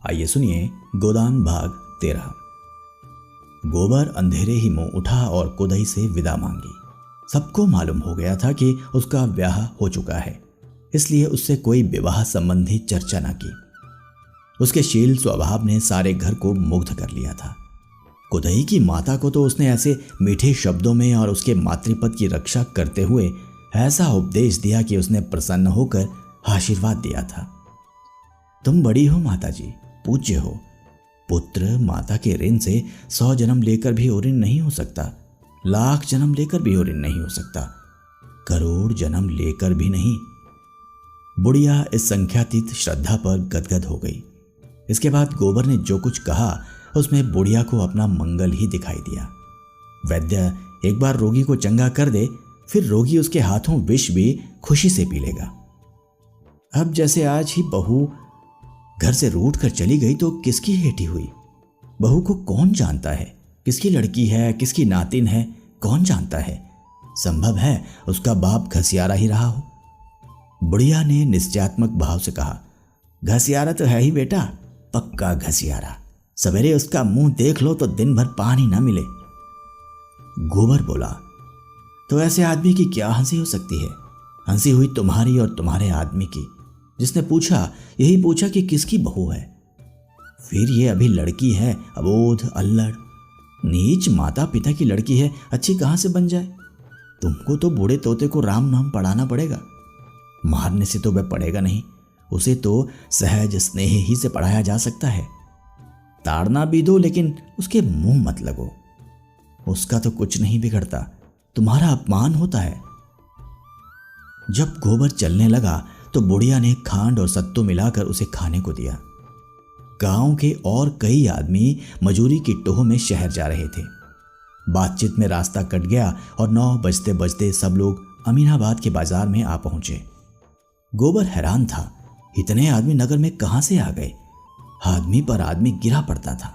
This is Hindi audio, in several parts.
आइए सुनिए गोदान भाग 13। गोबर अंधेरे ही मुंह उठा और कुदई से विदा मांगी। सबको मालूम हो गया था कि उसका ब्याह हो चुका है, इसलिए उससे कोई विवाह संबंधी चर्चा न की। उसके शील स्वभाव ने सारे घर को मुग्ध कर लिया था। कुदई की माता को तो उसने ऐसे मीठे शब्दों में और उसके मातृपद की रक्षा करते हुए ऐसा उपदेश दिया कि उसने प्रसन्न होकर आशीर्वाद दिया था। तुम बड़ी हो माताजी, पूज्य हो। पुत्र माता के ऋण से 100 जन्म लेकर भी ऋण नहीं हो सकता, लाख जन्म लेकर भी ऋण नहीं हो सकता, करोड़ जन्म लेकर भी नहीं। बुढ़िया इस संख्यातीत श्रद्धा पर गदगद हो गई। इसके बाद गोबर ने जो कुछ कहा उसमें बुढ़िया को अपना मंगल ही दिखाई दिया। वैद्य एक बार रोगी को चंगा कर दे, फिर रोगी उसके हाथों विष भी खुशी से पी लेगा। अब जैसे आज ही बहू घर से रूठ कर चली गई तो किसकी हेठी हुई? बहू को कौन जानता है, किसकी लड़की है, किसकी नातिन है, कौन जानता है? संभव है उसका बाप घसियारा ही रहा हो। बुढ़िया ने निश्चयात्मक भाव से कहा, घसियारा तो है ही बेटा, पक्का घसियारा। सवेरे उसका मुंह देख लो तो दिन भर पानी ना मिले। गोबर बोला, तो ऐसे आदमी की क्या हंसी हो सकती है? हंसी हुई तुम्हारी और तुम्हारे आदमी की, जिसने पूछा, यही पूछा कि किसकी बहू है। फिर ये अभी लड़की है, अबोध, अल्लड़, नीच माता पिता की लड़की है, अच्छी कहां से बन जाए? तुमको तो बूढ़े तोते को राम नाम पढ़ाना पड़ेगा। मारने से तो वह पढ़ेगा नहीं, उसे तो सहज स्नेह ही से पढ़ाया जा सकता है। ताड़ना भी दो, लेकिन उसके मुंह मत लगो। उसका तो कुछ नहीं बिगड़ता, तुम्हारा अपमान होता है। जब गोबर चलने लगा तो बुढ़िया ने खांड और सत्तू मिलाकर उसे खाने को दिया। गांव के और कई आदमी मजूरी की टोह में शहर जा रहे थे। बातचीत में रास्ता कट गया और 9 बजते बजते सब लोग अमीनाबाद के बाजार में आ पहुंचे। गोबर हैरान था, इतने आदमी नगर में कहां से आ गए? आदमी पर आदमी गिरा पड़ता था।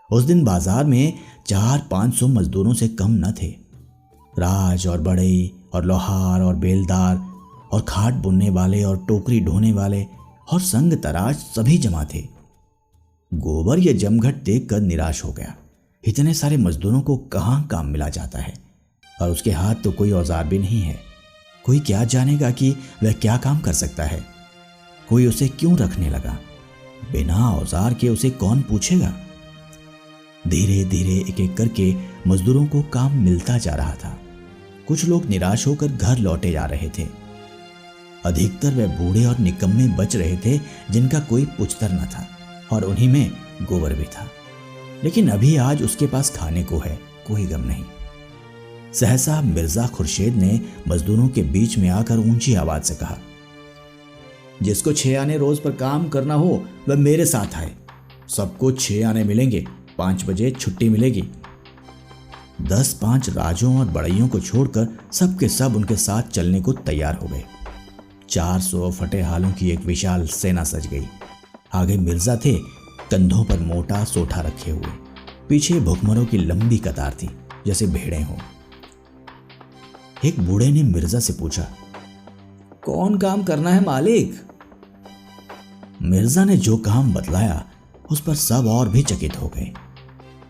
उस दिन बाजार में 400-500 मजदूरों से कम न थे। राज और बढ़ई और लोहार और बेलदार और खाट बुनने वाले और टोकरी ढोने वाले और संग तराज सभी जमा थे। गोबर ये जमघट देखकर निराश हो गया। इतने सारे मजदूरों को कहां काम मिला जाता है, और उसके हाथ तो कोई औजार भी नहीं है। कोई क्या जानेगा कि वह क्या काम कर सकता है? कोई उसे क्यों रखने लगा? बिना औजार के उसे कौन पूछेगा? धीरे धीरे एक एक करके मजदूरों को काम मिलता जा रहा था। कुछ लोग निराश होकर घर लौटे जा रहे थे। अधिकतर वे बूढ़े और निकम्मे बच रहे थे जिनका कोई पुछतर न था, और उन्हीं में गोबर भी था। लेकिन अभी आज उसके पास खाने को है, कोई गम नहीं। सहसा मिर्जा खुर्शीद ने मजदूरों के बीच में आकर ऊंची आवाज से कहा, जिसको 6 आने रोज पर काम करना हो वह मेरे साथ आए। सबको 6 आने मिलेंगे, 5 बजे छुट्टी मिलेगी। 10-5 राजों और बड़इयों को छोड़कर सबके सब उनके साथ चलने को तैयार हो गए। 400 फटे हालों की एक विशाल सेना सज गई। आगे मिर्जा थे, कंधों पर मोटा सोठा रखे हुए। पीछे भुखमरों की लंबी कतार थी, जैसे भेड़ें हों। एक बूढ़े ने मिर्जा से पूछा, कौन काम करना है मालिक? मिर्जा ने जो काम बतलाया उस पर सब और भी चकित हो गए।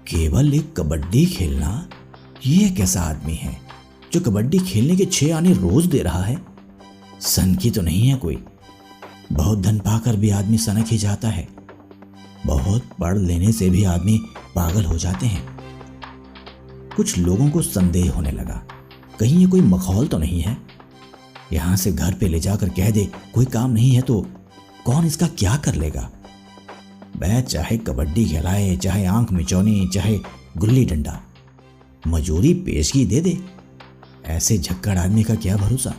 केवल एक कबड्डी खेलना, ये कैसा आदमी है जो कबड्डी खेलने के 6 आने रोज दे रहा है? सन की तो नहीं है कोई। बहुत धन पाकर भी आदमी सनक ही जाता है। बहुत पढ़ लेने से भी आदमी पागल हो जाते हैं। कुछ लोगों को संदेह होने लगा, कहीं ये कोई मखौल तो नहीं है? यहां से घर पे ले जाकर कह दे कोई काम नहीं है तो कौन इसका क्या कर लेगा? वह चाहे कबड्डी खिलाए, चाहे आंख मिचौनी, चाहे गुल्ली डंडा, मजूरी पेशगी दे दे। ऐसे झक्कड़ आदमी का क्या भरोसा?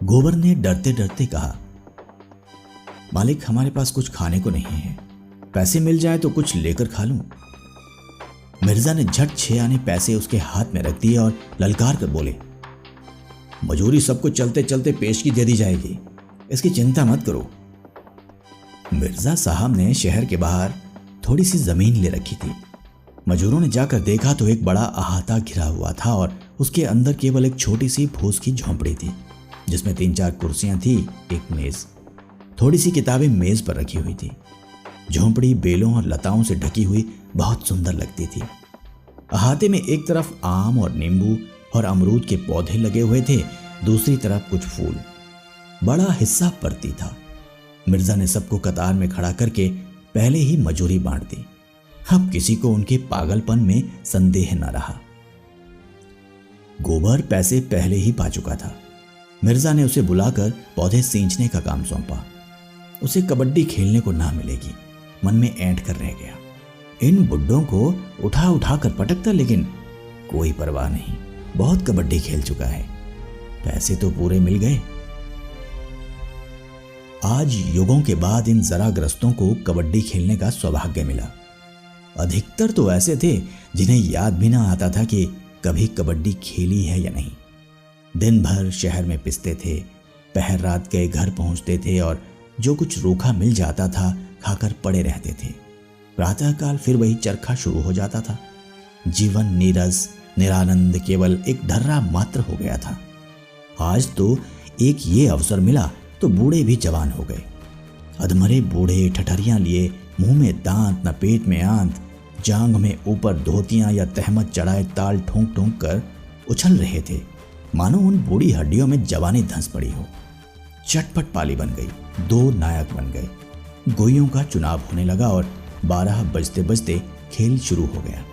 गोबर ने डरते डरते कहा, मालिक हमारे पास कुछ खाने को नहीं है, पैसे मिल जाए तो कुछ लेकर खा लूं। मिर्जा ने झट 6 आने पैसे उसके हाथ में रख दिए और ललकार कर बोले, मजूरी सबको चलते चलते पेशगी दे दी जाएगी, इसकी चिंता मत करो। मिर्जा साहब ने शहर के बाहर थोड़ी सी जमीन ले रखी थी। मजूरों ने जाकर देखा तो एक बड़ा अहाता घिरा हुआ था और उसके अंदर केवल एक छोटी सी फूस की झोंपड़ी थी, जिसमें 3-4 कुर्सियां थी, एक मेज। थोड़ी सी किताबें मेज पर रखी हुई थी। झोंपड़ी बेलों और लताओं से ढकी हुई बहुत सुंदर लगती थी। अहाते में एक तरफ आम और नींबू और अमरूद के पौधे लगे हुए थे, दूसरी तरफ कुछ फूल। बड़ा हिस्सा परती था। मिर्जा ने सबको कतार में खड़ा करके पहले ही मजूरी बांट दी। अब किसी को उनके पागलपन में संदेह न रहा। गोबर पैसे पहले ही पा चुका था। मिर्जा ने उसे बुलाकर पौधे सींचने का काम सौंपा। उसे कबड्डी खेलने को ना मिलेगी, मन में ऐंठ कर रह गया। इन बुड्ढों को उठा उठा कर पटकता, लेकिन कोई परवाह नहीं, बहुत कबड्डी खेल चुका है। पैसे तो पूरे मिल गए। आज युगों के बाद इन जराग्रस्तों को कबड्डी खेलने का सौभाग्य मिला। अधिकतर तो ऐसे थे जिन्हें याद भी ना आता था कि कभी कबड्डी खेली है या नहीं। दिन भर शहर में पिसते थे, पहर रात गए घर पहुंचते थे और जो कुछ रूखा मिल जाता था खाकर पड़े रहते थे। प्रातःकाल फिर वही चरखा शुरू हो जाता था। जीवन नीरस निरानंद केवल एक ढर्रा मात्र हो गया था। आज तो एक ये अवसर मिला तो बूढ़े भी जवान हो गए। अधमरे बूढ़े ठठरियां लिए, मुंह में दांत न पेट में आंत, जांग में ऊपर धोतियां या तहमत चढ़ाए ताल ठोंक ठोंक कर उछल रहे थे, मानो उन बूढ़ी हड्डियों में जवानी धंस पड़ी हो। चटपट पाली बन गई, 2 नायक बन गए। गोइयों का चुनाव होने लगा और 12 बजते बजते खेल शुरू हो गया।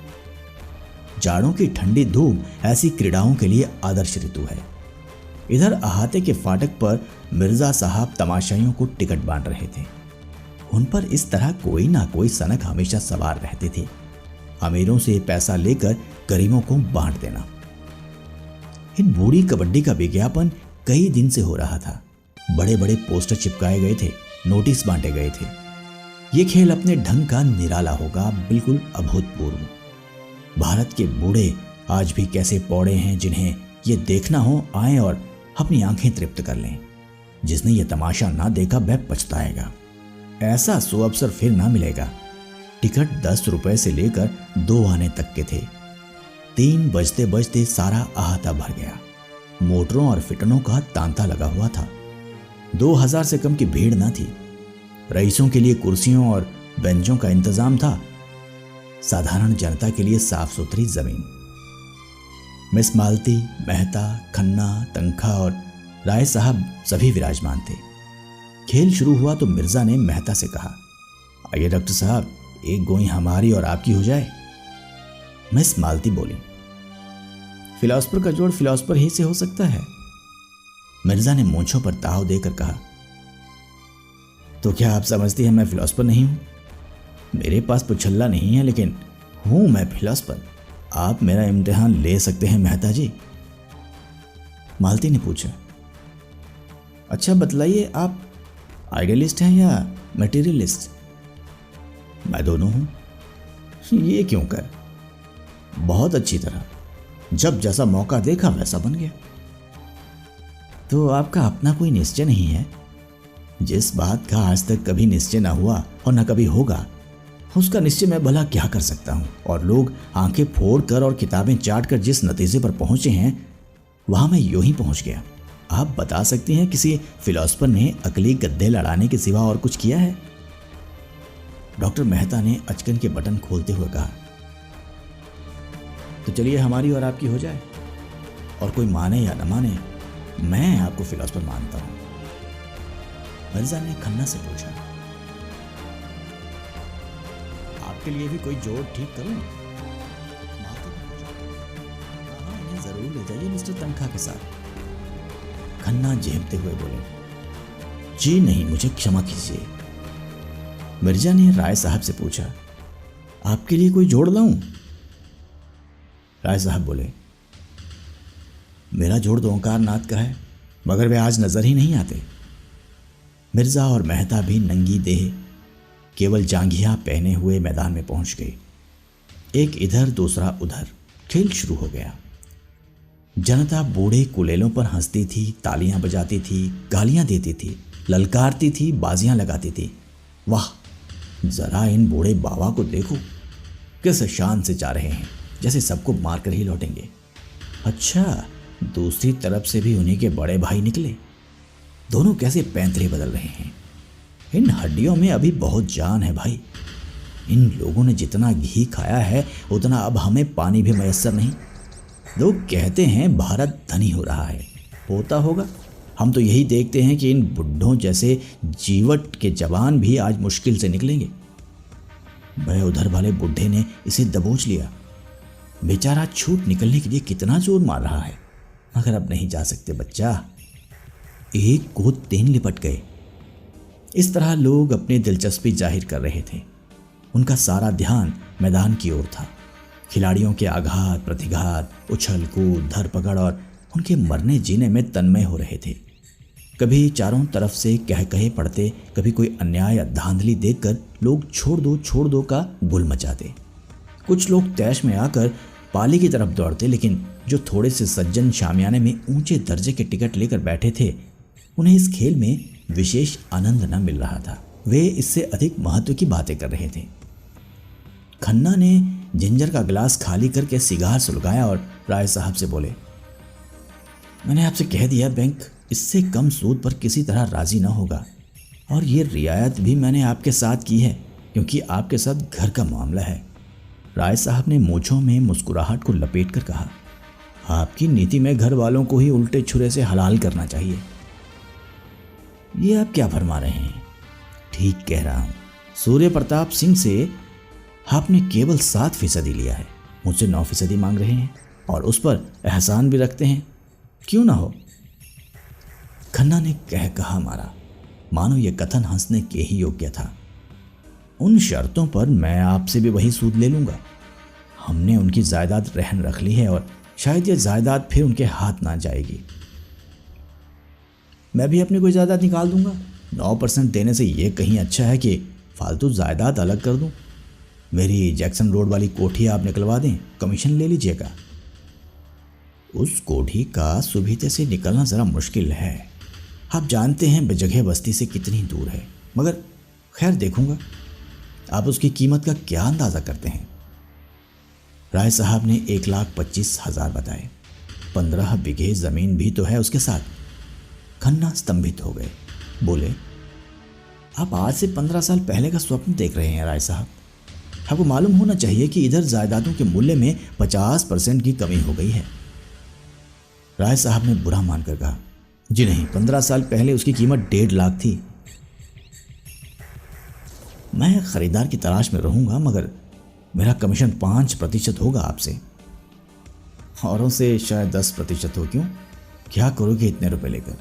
जाड़ों की ठंडी धूप ऐसी क्रीड़ाओं के लिए आदर्श ऋतु है। इधर अहाते के फाटक पर मिर्जा साहब तमाशाइयों को टिकट बांट रहे थे। उन पर इस तरह कोई ना कोई सनक हमेशा सवार रहते थे। अमीरों से पैसा लेकर गरीबों को बांट देना। इन बूढ़ी कबड्डी का विज्ञापन कई दिन से हो रहा था। बड़े बड़े पोस्टर चिपकाए गए थे, नोटिस बांटे गए थे। ये खेल अपने ढंग का निराला होगा, बिल्कुल अभूतपूर्व। भारत के बूढ़े आज भी कैसे पौड़े हैं, जिन्हें ये देखना हो आए और अपनी आंखें तृप्त कर लें। जिसने ये तमाशा ना देखा वह पछताएगा। ऐसा सुअवसर फिर ना मिलेगा। टिकट 10 रुपए से लेकर 2 आने तक के थे। 3 बजते बजते सारा अहाता भर गया। मोटरों और फिटनों का तांता लगा हुआ था। 2000 से कम की भीड़ न थी। रईसों के लिए कुर्सियों और बेंचों का इंतजाम था, साधारण जनता के लिए साफ सुथरी जमीन। मिस मालती, मेहता, खन्ना, तंखा और राय साहब सभी विराजमान थे। खेल शुरू हुआ तो मिर्जा ने मेहता से कहा, आइए डॉक्टर साहब, एक गोई हमारी और आपकी हो जाए। मिस मालती बोली, फिलॉसफर का जोड़ फिलॉसफर ही से हो सकता है। मिर्जा ने मूंछों पर ताव देकर कहा, तो क्या आप समझती हैं मैं फिलॉसफर नहीं हूं? मेरे पास पुछल्ला नहीं है, लेकिन हूं मैं फिलॉसफर। आप मेरा इम्तिहान ले सकते हैं मेहता जी। मालती ने पूछा, अच्छा बतलाइए, आप आइडियलिस्ट हैं या मटेरियलिस्ट? मैं दोनों हूं। ये क्यों कर? बहुत अच्छी तरह, जब जैसा मौका देखा वैसा बन गया। तो आपका अपना कोई निश्चय नहीं है? जिस बात का आज तक कभी निश्चय ना हुआ और ना कभी होगा, उसका निश्चय मैं भला क्या कर सकता हूं? और लोग आंखें फोड़ कर और किताबें चाट कर जिस नतीजे पर पहुंचे हैं, वहां मैं यूं ही पहुंच गया। आप बता सकती हैं किसी फिलॉसफर ने अकली गद्दे लड़ाने के सिवा और कुछ किया है? डॉक्टर मेहता ने अचकन के बटन खोलते हुए कहा, तो चलिए हमारी और आपकी हो जाए, और कोई माने या न माने, मैं आपको फिलॉसफर मानता हूं। मिर्जा ने खन्ना से पूछा, आपके लिए भी कोई जोड़ ठीक करूं? हाँ, इन्हें जरूर ले जाइए मिस्टर तनखा के साथ। खन्ना झेपते हुए बोले, जी नहीं, मुझे क्षमा कीजिए। मिर्जा ने राय साहब से पूछा, आपके लिए कोई जोड़ लाऊं? राय साहब बोले, मेरा जोड़ तो ओंकारनाथ का है, मगर वे आज नजर ही नहीं आते। मिर्जा और मेहता भी नंगी देह केवल जांघिया पहने हुए मैदान में पहुंच गए। एक इधर दूसरा उधर। खेल शुरू हो गया। जनता बूढ़े कुलेलों पर हंसती थी, तालियां बजाती थी, गालियां देती थी, ललकारती थी, बाजियां लगाती थी। वाह, जरा इन बूढ़े बाबा को देखो, किस शान से जा रहे हैं, जैसे सबको मारकर ही लौटेंगे। अच्छा, दूसरी तरफ से भी उन्हीं के बड़े भाई निकले। दोनों कैसे पैंतरे बदल रहे हैं। इन हड्डियों में अभी बहुत जान है भाई। इन लोगों ने जितना घी खाया है उतना अब हमें पानी भी मयस्सर नहीं। लोग कहते हैं भारत धनी हो रहा है, होता होगा। हम तो यही देखते हैं कि इन बुड्ढों जैसे जीवट के जवान भी आज मुश्किल से निकलेंगे। वह उधर वाले बुढ़े ने इसे दबोच लिया। बेचारा छूट निकलने के लिए कितना जोर मार रहा है, मगर अब नहीं जा सकते बच्चा। एक को 3 लिपट गए। इस तरह लोग अपनी दिलचस्पी जाहिर कर रहे थे। उनका सारा ध्यान मैदान की ओर था। खिलाड़ियों के आघात प्रतिघात, उछल कूद, धरपकड़ और उनके मरने जीने में तन्मय हो रहे थे। कभी चारों तरफ से कह कहे पड़ते, कभी कोई अन्याय या धांधली देखकर लोग छोड़ दो का गुल मचाते। कुछ लोग तैश में आकर पाली की तरफ दौड़ते, लेकिन जो थोड़े से सज्जन शामियाने में ऊंचे दर्जे के टिकट लेकर बैठे थे, उन्हें इस खेल में विशेष आनंद न मिल रहा था। वे इससे अधिक महत्व की बातें कर रहे थे। खन्ना ने जिंजर का गिलास खाली करके सिगार सुलगाया और राय साहब से बोले, मैंने आपसे कह दिया बैंक इससे कम सूद पर किसी तरह राजी ना होगा, और ये रियायत भी मैंने आपके साथ की है क्योंकि आपके साथ घर का मामला है। राय साहब ने मूंछों में मुस्कुराहट को लपेट कर कहा, आपकी नीति में घर वालों को ही उल्टे छुरे से हलाल करना चाहिए। ये आप क्या फरमा रहे हैं? ठीक कह रहा हूं। सूर्य प्रताप सिंह से आपने केवल 7% लिया है, मुझसे 9% मांग रहे हैं और उस पर एहसान भी रखते हैं। क्यों ना हो? खन्ना ने कहा मारा, मानो यह कथन हंसने के ही योग्य था। उन शर्तों पर मैं आपसे भी वही सूद ले लूंगा। हमने उनकी जायदाद रहन रख ली है और शायद यह जायदाद फिर उनके हाथ ना जाएगी। मैं भी अपनी कोई जायदाद निकाल दूंगा। 9% देने से यह कहीं अच्छा है कि फालतू जायदाद अलग कर दूं। मेरी जैक्सन रोड वाली कोठी आप निकलवा दें, कमीशन ले लीजिएगा। उस कोठी का सुबीते से निकलना ज़रा मुश्किल है। आप जानते हैं बेजगह बस्ती से कितनी दूर है, मगर खैर देखूंगा। आप उसकी कीमत का क्या अंदाज़ा करते हैं? राय साहब ने 1,25,000 बताए। 15 बीघे ज़मीन भी तो है उसके साथ। खन्ना स्तंभित हो गए, बोले, आप आज से 15 साल पहले का स्वप्न देख रहे हैं राय साहब। आपको मालूम होना चाहिए कि इधर जायदादों के मूल्य में 50% की कमी हो गई है। राय साहब ने बुरा मानकर कहा, जी नहीं, 15 साल पहले उसकी कीमत 1.5 लाख थी। मैं खरीदार की तलाश में रहूंगा, मगर मेरा कमीशन 5% होगा आपसे। औरों से शायद 10% हो। क्यों, क्या करोगे इतने रुपए लेकर?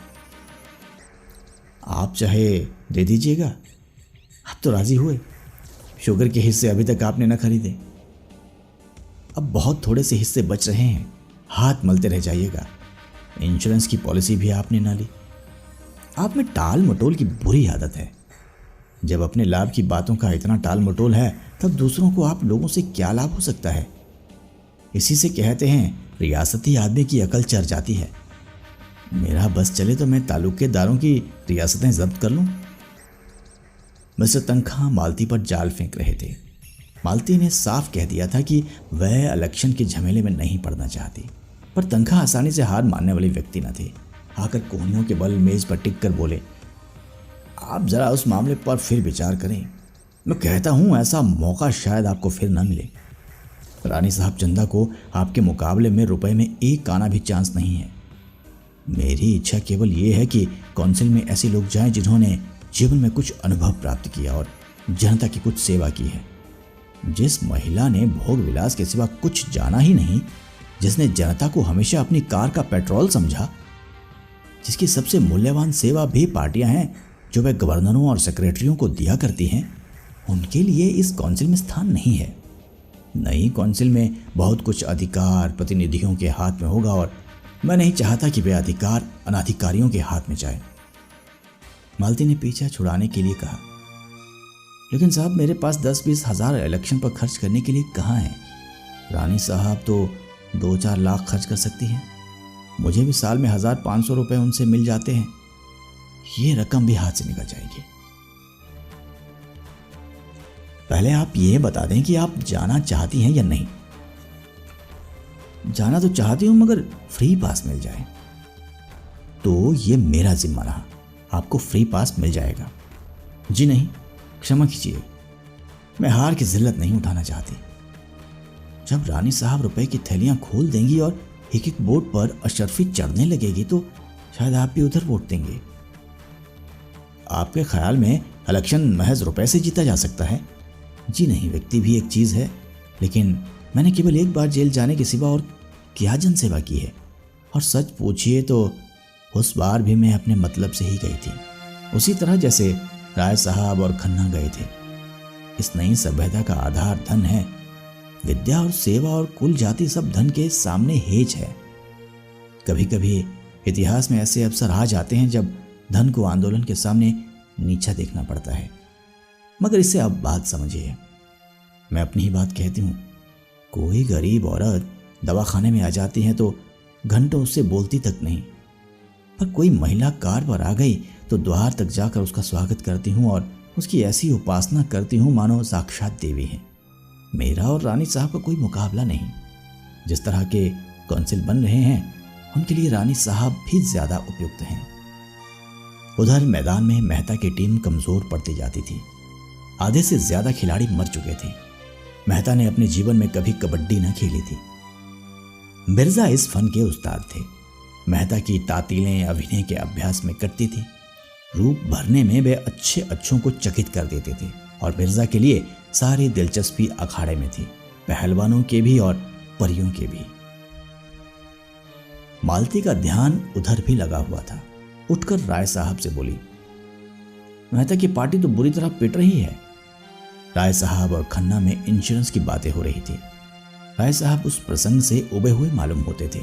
आप चाहे दे दीजिएगा। आप तो राजी हुए। शुगर के हिस्से अभी तक आपने न खरीदे। अब बहुत थोड़े से हिस्से बच रहे हैं, हाथ मलते रह जाइएगा। इंश्योरेंस की पॉलिसी भी आपने ना ली। आप में टाल मटोल की बुरी आदत है। जब अपने लाभ की बातों का इतना टाल मटोल है, तब दूसरों को आप लोगों से क्या लाभ हो सकता है? इसी से कहते हैं रियासती आदमी की अकल चर जाती है। मेरा बस चले तो मैं तालुकेदारों की रियासतें जब्त कर लूं। मिस्टर तनखा मालती पर जाल फेंक रहे थे। मालती ने साफ कह दिया था कि वह इलेक्शन के झमेले में नहीं पड़ना चाहती, पर तनखा आसानी से हार मानने वाली व्यक्ति न थे। आकर कोहनियों के बल मेज पर टिक कर बोले, आप जरा उस मामले पर फिर विचार करें। मैं कहता हूं ऐसा मौका शायद आपको फिर न मिले। रानी साहब चंदा को आपके मुकाबले में रुपए में 1 आना भी चांस नहीं है। मेरी इच्छा केवल ये है कि काउंसिल में ऐसे लोग जाएं जिन्होंने जीवन में कुछ अनुभव प्राप्त किया और जनता की कुछ सेवा की है। जिस महिला ने भोग विलास के सिवा कुछ जाना ही नहीं, जिसने जनता को हमेशा अपनी कार का पेट्रोल समझा, जिसकी सबसे मूल्यवान सेवा भी पार्टियां हैं जो वह गवर्नरों और सेक्रेटरियों को दिया करती हैं, उनके लिए इस काउंसिल में स्थान नहीं है। नई काउंसिल में बहुत कुछ अधिकार प्रतिनिधियों के हाथ में होगा और मैं नहीं चाहता कि वे अधिकार अनाधिकारियों के हाथ में जाए। मालती ने पीछा छुड़ाने के लिए कहा, लेकिन साहब मेरे पास 10-20 हज़ार इलेक्शन पर खर्च करने के लिए कहाँ है? रानी साहब तो 2-4 लाख खर्च कर सकती हैं। मुझे भी साल में 1,500 रुपये उनसे मिल जाते हैं। ये रकम भी हाथ से निकल जाएगी। पहले आप ये बता दें कि आप जाना चाहती हैं या नहीं। जाना तो चाहती हूं, मगर फ्री पास मिल जाए तो ये मेरा जिम्मा रहा। आपको फ्री पास मिल जाएगा। जी नहीं, क्षमा कीजिए, मैं हार की जिल्लत नहीं उठाना चाहती। जब रानी साहब रुपए की थैलियां खोल देंगी और एक एक वोट पर अशरफी चढ़ने लगेगी तो शायद आप भी उधर वोट देंगे। आपके ख्याल में इलेक्शन महज रुपए से जीता जा सकता है? जी नहीं, व्यक्ति भी एक चीज है, लेकिन मैंने केवल एक बार जेल जाने के सिवा और क्या जनसेवा की है। और सच पूछिए तो उस बार भी मैं अपने मतलब से ही गई थी, उसी तरह जैसे राय साहब और खन्ना गए थे। इस नई सभ्यता का आधार धन है। विद्या और सेवा और कुल जाति सब धन के सामने हेज है। कभी कभी इतिहास में ऐसे अवसर आ जाते हैं जब धन को आंदोलन के सामने नीचा देखना पड़ता है, मगर इसे अब बात समझिए। मैं अपनी ही बात कहती हूँ। कोई गरीब औरत दवाखाने में आ जाती है तो घंटों उससे बोलती तक नहीं, पर कोई महिला कार पर आ गई तो द्वार तक जाकर उसका स्वागत करती हूँ और उसकी ऐसी उपासना करती हूँ मानो साक्षात देवी है। मेरा और रानी साहब का कोई मुकाबला नहीं। जिस तरह के काउंसिल बन रहे हैं उनके लिए रानी साहब भी ज्यादा उपयुक्त हैं। उधर मैदान में मेहता की टीम कमजोर पड़ती जाती थी। आधे से ज्यादा खिलाड़ी मर चुके थे। मेहता ने अपने जीवन में कभी कबड्डी न खेली थी। मिर्जा इस फन के उस्ताद थे। मेहता की तातीलें अभिनय के अभ्यास में कटती थी। रूप भरने में वे अच्छे अच्छों को चकित कर देते थे और मिर्जा के लिए सारी दिलचस्पी अखाड़े में थी, पहलवानों के भी और परियों के भी। मालती का ध्यान उधर भी लगा हुआ था। उठकर राय साहब से बोली, मेहता की पार्टी तो बुरी तरह पिट रही है। राय साहब और खन्ना में इंश्योरेंस की बातें हो रही थी। राय साहब उस प्रसंग से उबे हुए मालूम होते थे।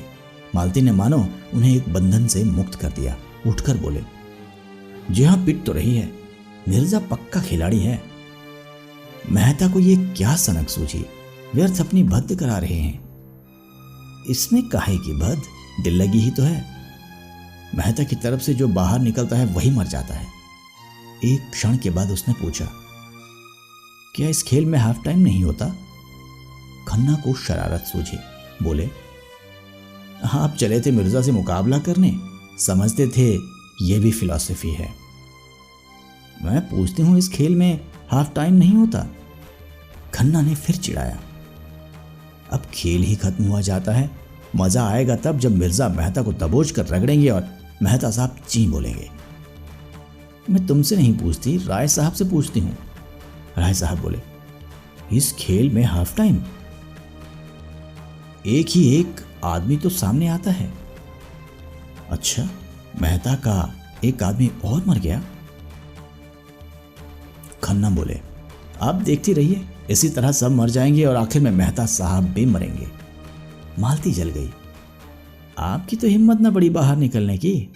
मालती ने मानो उन्हें एक बंधन से मुक्त कर दिया। उठकर बोले, जी हाँ, पिट तो रही है। मिर्जा पक्का खिलाड़ी है। मेहता को ये क्या सनक सूझी, व्यर्थ अपनी भद्द करा रहे हैं। इसमें काहे की भद्द, दिल लगी ही तो है। मेहता की तरफ से जो बाहर निकलता है वही मर जाता है। एक क्षण के बाद उसने पूछा, क्या इस खेल में हाफ टाइम नहीं होता? खन्ना को शरारत सूझी। बोले, हाँ, आप चले थे मिर्जा से मुकाबला करने, समझते थे ये भी फिलॉसफी है। मैं पूछती हूं, इस खेल में हाफ टाइम नहीं होता? खन्ना ने फिर चिढ़ाया। अब खेल ही खत्म हुआ जाता है। मजा आएगा तब जब मिर्जा मेहता को दबोच कर रगड़ेंगे और मेहता साहब ची बोलेंगे। मैं तुमसे नहीं पूछती, राय साहब से पूछती हूं। राय साहब बोले, इस खेल में हाफ टाइम? एक ही एक आदमी तो सामने आता है। अच्छा, मेहता का एक आदमी और मर गया? खन्ना बोले, आप देखती रहिए, इसी तरह सब मर जाएंगे और आखिर में मेहता साहब भी मरेंगे। मालती जल गई। आपकी तो हिम्मत ना बड़ी बाहर निकलने की।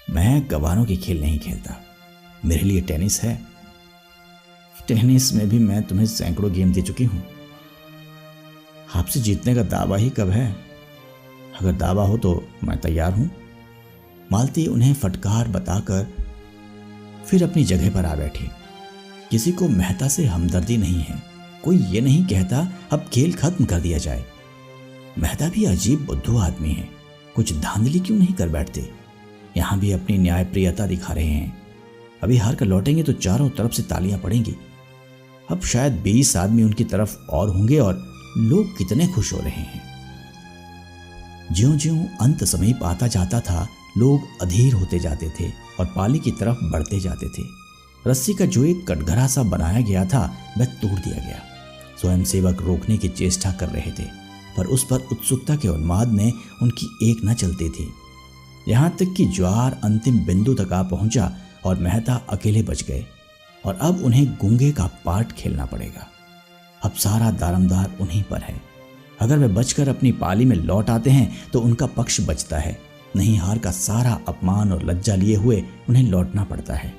मैं गवारों की खेल नहीं खेलता, मेरे लिए टेनिस है। टेनिस में भी मैं तुम्हें सैकड़ों गेम दे चुकी हूं। आपसे जीतने का दावा ही कब है? अगर दावा हो तो मैं तैयार हूं। मालती उन्हें फटकार बताकर फिर अपनी जगह पर आ बैठी। किसी को मेहता से हमदर्दी नहीं है। कोई ये नहीं कहता अब खेल खत्म कर दिया जाए। मेहता भी अजीब बुद्धू आदमी है, कुछ धांधली क्यों नहीं कर बैठते? यहां भी अपनी न्यायप्रियता दिखा रहे हैं। अभी हार कर लौटेंगे तो चारों तरफ से तालियां पड़ेंगी। अब शायद 20 आदमी उनकी तरफ और होंगे और लोग कितने खुश हो रहे हैं। ज्यों-ज्यों अंत समीप आता जाता था, लोग अधीर होते जाते थे और पाली की तरफ बढ़ते जाते थे। रस्सी का जो एक कटघरा सा बनाया गया था वह तोड़ दिया गया। स्वयंसेवक रोकने की चेष्टा कर रहे थे, पर उस पर उत्सुकता के उन्माद में उनकी एक न चलती थी। यहां तक कि ज्वार अंतिम बिंदु तक आ पहुंचा और मेहता अकेले बच गए और अब उन्हें गूंगे का पार्ट खेलना पड़ेगा। अब सारा दारमदार उन्हीं पर है। अगर वे बचकर अपनी पाली में लौट आते हैं तो उनका पक्ष बचता है, नहीं हार का सारा अपमान और लज्जा लिए हुए उन्हें लौटना पड़ता है।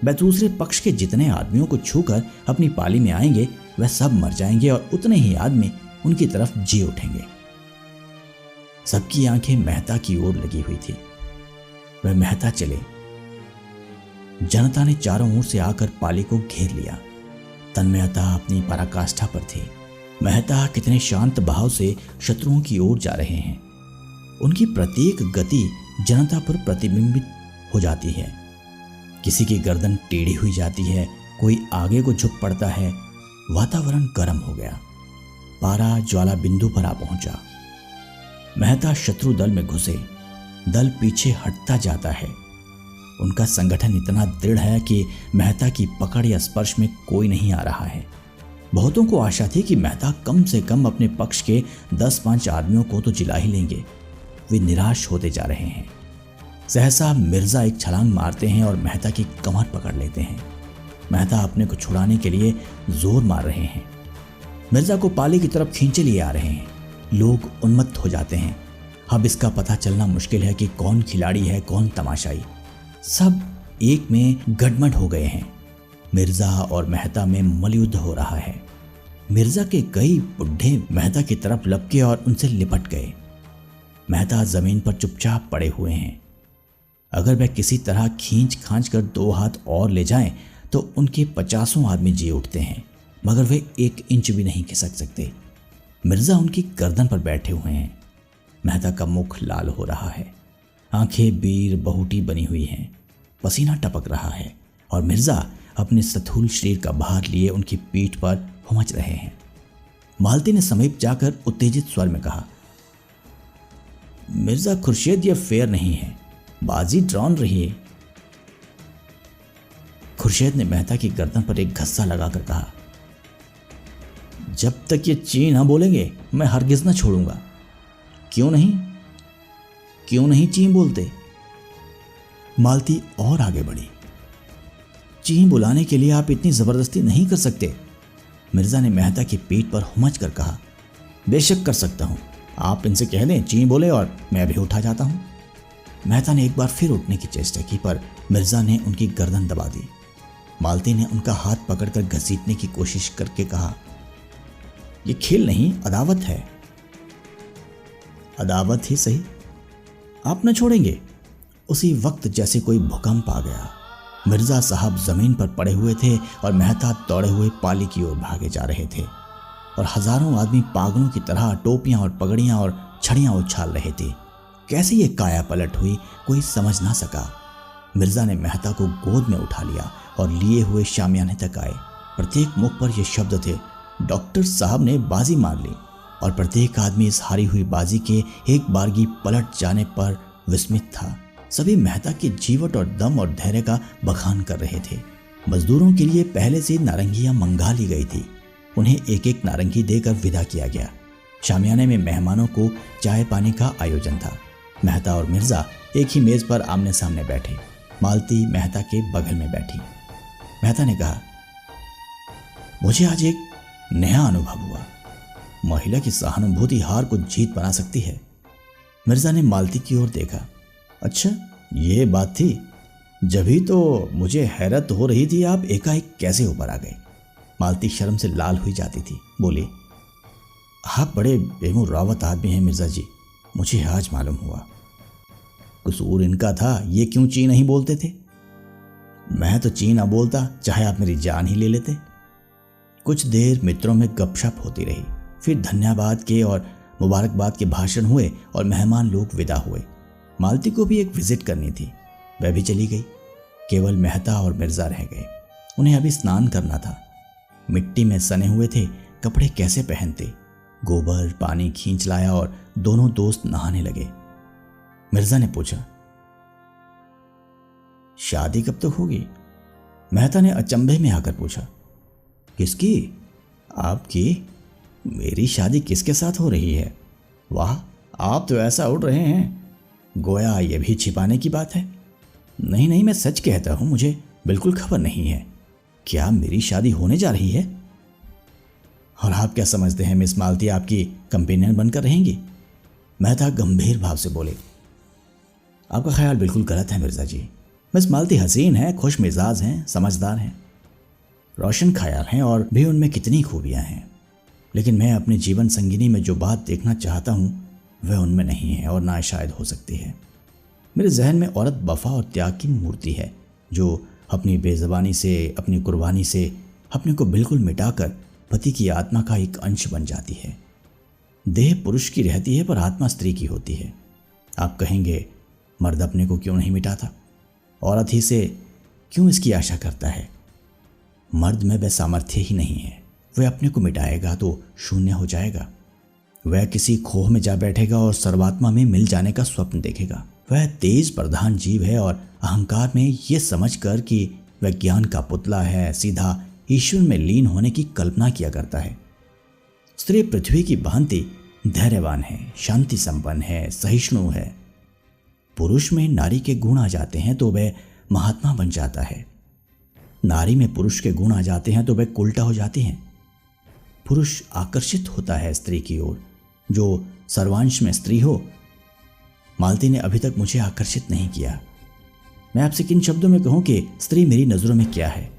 वह दूसरे पक्ष के जितने आदमियों को छूकर अपनी पाली में आएंगे वह सब मर जाएंगे और उतने ही आदमी उनकी तरफ जी उठेंगे। सबकी आंखें मेहता की ओर लगी हुई थी। वह मेहता चले। जनता ने चारों ओर से आकर पाली को घेर लिया। तन्मयता अपनी पराकाष्ठा पर थी। मेहता कितने शांत भाव से शत्रुओं की ओर जा रहे हैं। उनकी प्रत्येक गति जनता पर प्रतिबिंबित हो जाती है। किसी की गर्दन टेढ़ी हुई जाती है, कोई आगे को झुक पड़ता है। वातावरण गर्म हो गया, पारा ज्वाला बिंदु पर आ पहुंचा। मेहता शत्रु दल में घुसे, दल पीछे हटता जाता है। उनका संगठन इतना दृढ़ है कि मेहता की पकड़ या स्पर्श में कोई नहीं आ रहा है। बहुतों को आशा थी कि मेहता कम से कम अपने पक्ष के 10-5 आदमियों को तो जिला ही लेंगे। वे निराश होते जा रहे हैं। सहसा मिर्जा एक छलांग मारते हैं और मेहता की कमर पकड़ लेते हैं। मेहता अपने को छुड़ाने के लिए जोर मार रहे हैं। मिर्जा को पाली की तरफ खींचे लिए आ रहे हैं। लोग उन्मत्त हो जाते हैं। अब इसका पता चलना मुश्किल है कि कौन खिलाड़ी है, कौन तमाशाई। सब एक में गड़मड़ हो गए हैं। मिर्जा और मेहता में मलयुद्ध हो रहा है। मिर्जा के कई बुढ़े मेहता की तरफ लपके और उनसे लिपट गए। मेहता जमीन पर चुपचाप पड़े हुए हैं। अगर वह किसी तरह खींच खांच कर 2 हाथ और ले जाएं तो उनके 50 आदमी जी उठते हैं, मगर वे 1 इंच भी नहीं खिसक सकते। मिर्जा उनकी गर्दन पर बैठे हुए हैं। मेहता का मुख लाल हो रहा है, आंखें बीर बहुटी बनी हुई हैं, पसीना टपक रहा है और मिर्जा अपने स्थूल शरीर का भार लिए उनकी पीठ पर हुमच रहे हैं। मालती ने समीप जाकर उत्तेजित स्वर में कहा, मिर्जा खुर्शीद, ये फेयर नहीं है, बाजी ड्रॉन रही है। खुर्शीद ने मेहता की गर्दन पर एक घस्सा लगाकर कहा, जब तक ये ची ना बोलेंगे मैं हरगिज ना छोड़ूंगा। क्यों नहीं ची बोलते? मालती और आगे बढ़ी। ची बुलाने के लिए आप इतनी जबरदस्ती नहीं कर सकते। मिर्जा ने मेहता की पीठ पर हुमच कर कहा, बेशक कर सकता हूं, आप इनसे कह दें ची बोले और मैं भी उठा जाता हूं। मेहता ने एक बार फिर उठने की चेष्टा की, पर मिर्जा ने उनकी गर्दन दबा दी। मालती ने उनका हाथ पकड़कर घसीटने की कोशिश करके कहा, यह खेल नहीं, अदावत है। अदावत ही सही, आप न छोड़ेंगे। उसी वक्त जैसे कोई भूकंप आ गया। मिर्जा साहब जमीन पर पड़े हुए थे और मेहता दौड़े हुए पाली की ओर भागे जा रहे थे और हजारों आदमी पागलों की तरह टोपियां और पगड़ियां और छड़ियां उछाल रहे थे। कैसे ये काया पलट हुई, कोई समझ ना सका। मिर्जा ने मेहता को गोद में उठा लिया और लिए हुए शामियाने तक आए। प्रत्येक मुख पर ये शब्द थे, डॉक्टर साहब ने बाजी मार ली। और प्रत्येक आदमी इस हारी हुई बाजी के एक बारगी पलट जाने पर विस्मित था। सभी मेहता के जीवट और दम और धैर्य का बखान कर रहे थे। मजदूरों के लिए पहले से नारंगियां मंगा ली गई थी। उन्हें एक एक नारंगी देकर विदा किया गया। शामियाने में मेहमानों को चाय पानी का आयोजन था। मेहता और मिर्जा एक ही मेज पर आमने सामने बैठे। मालती मेहता के बगल में बैठी। मेहता ने कहा, मुझे आज एक नया अनुभव हुआ। महिला की सहानुभूति हार को जीत बना सकती है। मिर्जा ने मालती की ओर देखा। अच्छा, ये बात थी। जभी तो मुझे हैरत हो रही थी आप एकाएक कैसे ऊपर आ गए। मालती शर्म से लाल हुई जाती थी। बोली, आप बड़े बेमुरावत आदमी हैं मिर्जा जी, मुझे आज मालूम हुआ। कसूर इनका था, ये क्यों ची नहीं बोलते थे? मैं तो ची ना बोलता, चाहे आप मेरी जान ही ले लेते। कुछ देर मित्रों में गपशप होती रही। फिर धन्यवाद के और मुबारकबाद के भाषण हुए और मेहमान लोग विदा हुए। मालती को भी एक विजिट करनी थी, वह भी चली गई। केवल मेहता और मिर्जा रह गए। उन्हें अभी स्नान करना था। मिट्टी में सने हुए थे, कपड़े कैसे पहनते। गोबर पानी खींच लाया और दोनों दोस्त नहाने लगे। मिर्जा ने पूछा, शादी कब तक होगी? मेहता ने अचंभे में आकर पूछा। किसकी? आपकी? मेरी शादी किसके साथ हो रही है? वाह, आप तो ऐसा उड़ रहे हैं गोया ये भी छिपाने की बात है। नहीं, मैं सच कहता हूं, मुझे बिल्कुल खबर नहीं है। क्या मेरी शादी होने जा रही है? और आप क्या समझते हैं मिस मालती आपकी कंपेनियन बनकर रहेंगी? मेहता गंभीर भाव से बोले, आपका ख्याल बिल्कुल गलत है मिर्जा जी। मिस मालती हसीन हैं, खुश मिजाज हैं, समझदार हैं, रोशन ख्याल हैं और भी उनमें कितनी खूबियां हैं। लेकिन मैं अपने जीवन संगिनी में जो बात देखना चाहता हूं वह उनमें नहीं है और ना शायद हो सकती है। मेरे जहन में औरत वफा और त्याग की मूर्ति है, जो अपनी बेज़बानी से, अपनी कुर्बानी से अपने को बिल्कुल मिटाकर पति की आत्मा का एक अंश बन जाती है। देह पुरुष की रहती है पर आत्मा स्त्री की होती है। आप कहेंगे, मर्द अपने को क्यों नहीं मिटाता? औरत ही से क्यों इसकी आशा करता है? मर्द में वह सामर्थ्य ही नहीं है। वह अपने को मिटाएगा तो शून्य हो जाएगा। वह किसी खोह में जा बैठेगा और सर्वात्मा में मिल जाने का स्वप्न देखेगा। वह तेज प्रधान जीव है और अहंकार में ये समझकर कि वह ज्ञान का पुतला है, सीधा ईश्वर में लीन होने की कल्पना किया करता है। स्त्री पृथ्वी की भांति धैर्यवान है, शांति संपन्न है, सहिष्णु है। पुरुष में नारी के गुण आ जाते हैं तो वह महात्मा बन जाता है। नारी में पुरुष के गुण आ जाते हैं तो वह उल्टा हो जाती हैं। पुरुष आकर्षित होता है स्त्री की ओर, जो सर्वांश में स्त्री हो। मालती ने अभी तक मुझे आकर्षित नहीं किया। मैं आपसे किन शब्दों में कहूं कि स्त्री मेरी नजरों में क्या है?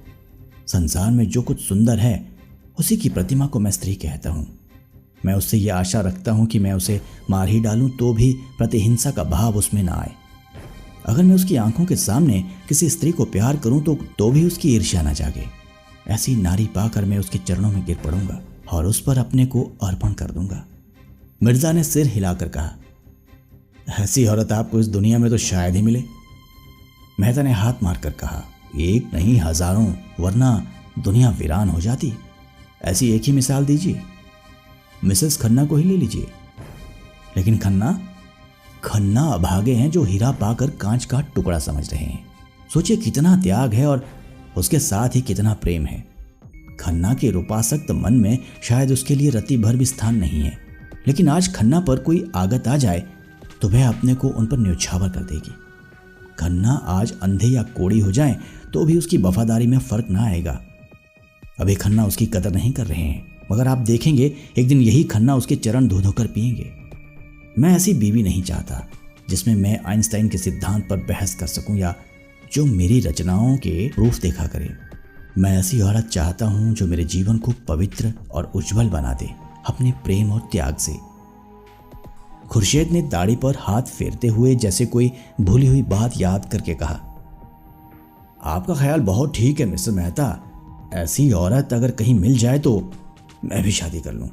संसार में जो कुछ सुंदर है उसी की प्रतिमा को मैं स्त्री कहता हूं। मैं उससे यह आशा रखता हूं कि मैं उसे मार ही डालूं तो भी प्रतिहिंसा का भाव उसमें ना आए। अगर मैं उसकी आंखों के सामने किसी स्त्री को प्यार करूं तो भी उसकी ईर्ष्या न जागे। ऐसी नारी पाकर मैं उसके चरणों में गिर पड़ूंगा और उस पर अपने को अर्पण कर दूंगा। मिर्जा ने सिर हिलाकर कहा, ऐसी औरत आपको इस दुनिया में तो शायद ही मिले। मेहता ने हाथ मारकर कहा, एक नहीं हजारों, वरना दुनिया वीरान हो जाती। ऐसी एक ही मिसाल दीजिए, मिसेस खन्ना को ही ले लीजिए। लेकिन खन्ना अभागे हैं जो हीरा पाकर कांच का टुकड़ा समझ रहे हैं। सोचिए कितना त्याग है और उसके साथ ही कितना प्रेम है। खन्ना के रूपासक्त मन में शायद उसके लिए रति भर भी स्थान नहीं है, लेकिन आज खन्ना पर कोई आगत आ जाए तो वह अपने को उन पर न्यौछावर कर देगी। खन्ना आज अंधे या कोड़ी हो जाए तो भी उसकी वफादारी में फर्क ना आएगा। अभी खन्ना उसकी कदर नहीं कर रहे हैं, मगर आप देखेंगे एक दिन यही खन्ना उसके चरण धो धोकर पिएंगे। मैं ऐसी बीवी नहीं चाहता जिसमें मैं आइंस्टाइन के सिद्धांत पर बहस कर सकूं या जो मेरी रचनाओं के प्रूफ देखा करे। मैं ऐसी औरत चाहता हूं जो मेरे जीवन को पवित्र और उज्जवल बना दे अपने प्रेम और त्याग से। खुर्शीद ने दाढ़ी पर हाथ फेरते हुए जैसे कोई भूली हुई बात याद करके कहा, आपका ख्याल बहुत ठीक है मिस्टर मेहता। ऐसी औरत अगर कहीं मिल जाए तो मैं भी शादी कर लूं,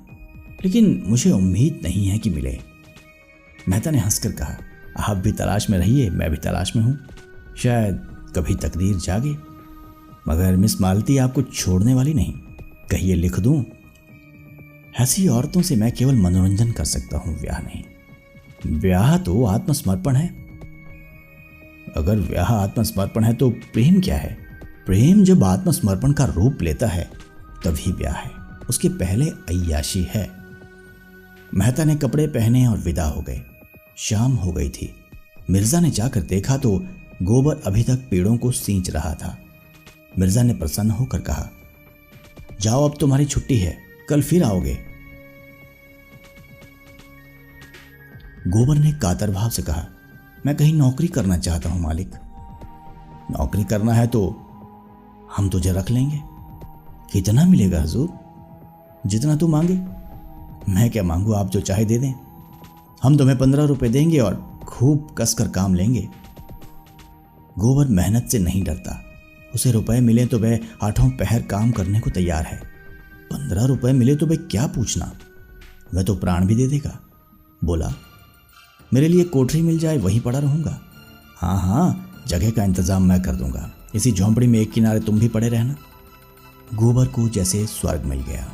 लेकिन मुझे उम्मीद नहीं है कि मिले। मेहता ने हंसकर कहा, आप भी तलाश में रहिए, मैं भी तलाश में हूं। शायद कभी तकदीर जागे, मगर मिस मालती आपको छोड़ने वाली नहीं। कहिए लिख दूं? ऐसी औरतों से मैं केवल मनोरंजन कर सकता हूं, ब्याह नहीं। ब्याह तो आत्मसमर्पण है। अगर ब्याह आत्मसमर्पण है तो प्रेम क्या है? प्रेम जब आत्मसमर्पण का रूप लेता है तभी ब्याह है, उसके पहले अय्याशी है। मेहता ने कपड़े पहने और विदा हो गए। शाम हो गई थी। मिर्जा ने जाकर देखा तो गोबर अभी तक पेड़ों को सींच रहा था। मिर्जा ने प्रसन्न होकर कहा, जाओ अब तुम्हारी छुट्टी है, कल फिर आओगे। गोबर ने कातर भाव से कहा, मैं कहीं नौकरी करना चाहता हूं मालिक। नौकरी करना है तो हम तुझे रख लेंगे। कितना मिलेगा हुजूर? जितना तू मांगे। मैं क्या मांगू, आप जो चाहे दे दें। हम तुम्हें 15 रुपए देंगे और खूब कसकर काम लेंगे। गोबर मेहनत से नहीं डरता। उसे रुपए मिले तो वह आठों पहर काम करने को तैयार है। 15 रुपए मिले तो वह क्या पूछना, वह तो प्राण भी दे देगा। बोला, मेरे लिए कोठरी मिल जाए वहीं पड़ा रहूंगा। हाँ, जगह का इंतजाम मैं कर दूंगा। इसी झोंपड़ी में एक किनारे तुम भी पड़े रहना। गोबर को जैसे स्वर्ग मिल गया।